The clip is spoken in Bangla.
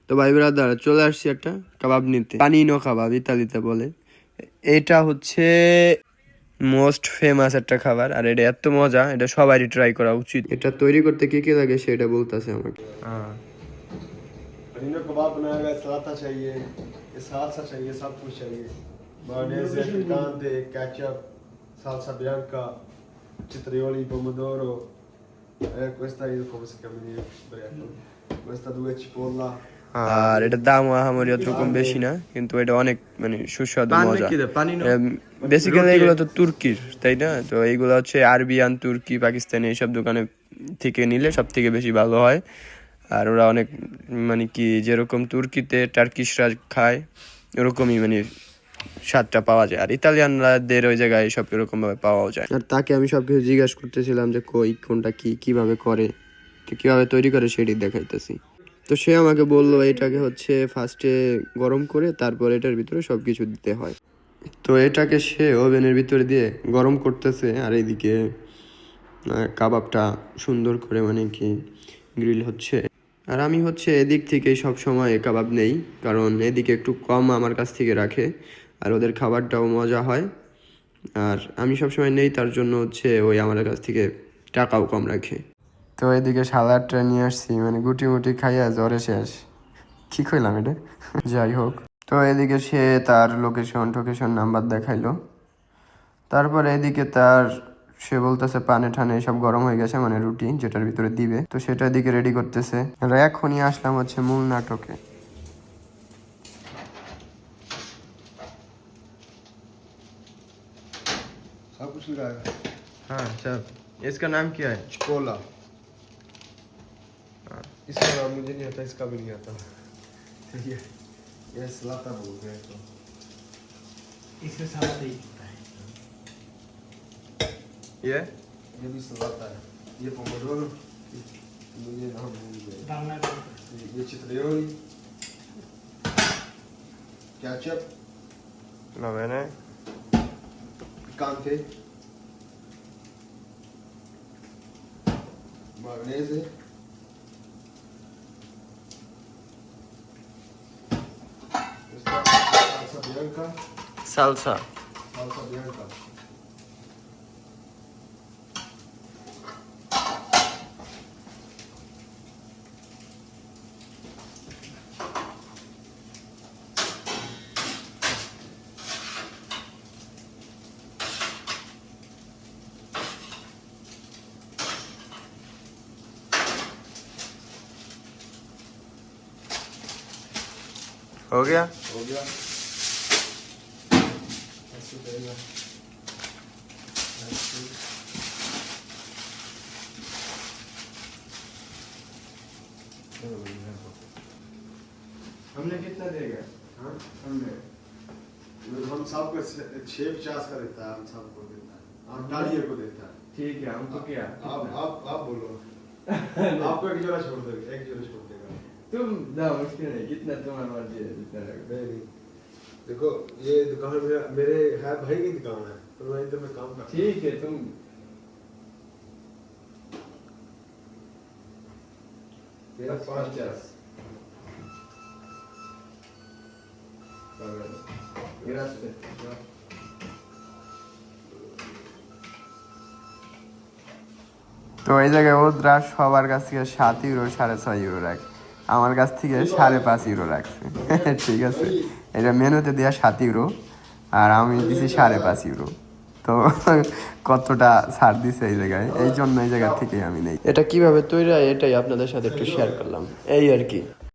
তো ভাই ব্রাদার চলে আসছি একটা কাবাব নিতে, পানিনো কাবাব ইতালিতে বলে। এটা হচ্ছে মোস্ট ফেমাস একটা খাবার, আর এটা এত মজা, এটা সবারই ট্রাই করা উচিত। এটা তৈরি করতে কি কি লাগে সেটা বলতেছে আমাকে। पनीर कबाब बनाया गया, सलाता चाहिए, ये सालसा चाहिए, सब कुछ चाहिए। Mayonnaise, पिकांते, ketchup, salsa bianca, citrioli, pomodoro, questa io come si chiama in greco? Questa 2 cipolla. আর এটার দাম আহামরি অতরকম বেশি না, কিন্তু এটা অনেক মানে সুস্বাদু মজা। বেসিক্যালি এগুলো তো তুর্কির, তাই না? তো এইগুলো হচ্ছে আরবিয়ান, তুর্কি, পাকিস্তানি এইসব দোকানে থেকে নিলে সব থেকে বেশি ভালো হয়। আর ওরা অনেক মানে কি যেরকম তুর্কিতে টার্কিশরা খায় ওরকমই মানে স্বাদটা পাওয়া যায়, আর ইতালিয়ানদের ওই জায়গায় সব এরকম ভাবে পাওয়াও যায়। আর তাকে আমি সবকিছু জিজ্ঞাসা করতেছিলাম যে কই কোনটা কি কিভাবে করে, কিভাবে তৈরি করে সেটি দেখাইতেছি। তো সে আমাকে বললো এটাকে হচ্ছে ফার্স্টে গরম করে তারপর এটার ভিতরে সবকিছু দিতে হয়। তো এটাকে সে ওভেনের ভিতরে দিয়ে গরম করতেছে, আর এইদিকে কাবাবটা সুন্দর করে মানে কি গ্রিল হচ্ছে। আর আমি হচ্ছে এদিক থেকেই সব সময় কাবাব নেই, কারণ এদিকে একটু কম আমার কাছ থেকে রাখে, আর ওদের খাবারটাও মজা হয়। আর আমি সবসময় নেই, তার জন্য হচ্ছে ওই আমার কাছ থেকে টাকাও কম রাখে। তো এদিকে সালাডটা নিয়ে আসছি, মানে গুটি মুটি খাইয়া জ্বরে শেষ। কি কইলাম এটা? যাই হোক, তো এদিকে সে তার লোকেশন নাম্বার দেখাইলো। তারপরে এদিকে সে বলতেছে পানে ঠানে সব গরম হয়ে গেছে, মানে রুটি যেটার ভিতরে দিবে, তো সেটা এদিকে রেডি করতেছে। আর এখনই আসলাম হচ্ছে মূল নাটকে। सब कुछ लगाएगा। हाँ सब। इसका नाम क्या है? चिपोला। इसका नाम मुझे नहीं आता, इसका भी नहीं आता। ये सलाता बोलते हैं इसको। इसके साथ ही होता है। ये भी सलाता है। ये पोमोडोरो, मुझे नाम भूल गया। डालना ये चित्रियोली, केचप, va bene, पिकांते, mayonnaise, salsa bianca, salsa। salsa bianca। हो गया। हो गया। ऐसे करेगा। हमने कितना देगा? हाँ, हमने हम सबको 650 का देता है, हम सबको देता है, आप डालिए को देता है। ठीक है, हमको क्या? आप बोलो। आपको एक जोड़ा छोड़ देगा, एक जोड़ा छोड़ देगा। तुम जाओ, मुश्किल नहीं, कितना तुम्हारा मर्जी है जितना रखो। नहीं, देखो ये दुकान मेरे है भाई की दुकान है, तो मैं इधर में काम करता हूँ। ठीक है, तुम मेरा 50। Grazie. তো এই জায়গায় ওরা সবার কাছ থেকে 7 ইউরো 6.5 ইউরো রাখে, আমার কাছ থেকে 5.5 ইউরো রাখছে। ঠিক আছে, এটা মেনুতে দেওয়া 7 ইউরো আর আমি দিছি 5.5 ইউরো। তো কতটা ছাড় দিছে এই জায়গায়, এই জন্য এই জায়গা থেকে আমি নেই। এটা কিভাবে তৈরি হয় এটাই আপনাদের সাথে একটু শেয়ার করলাম, এই আর কি।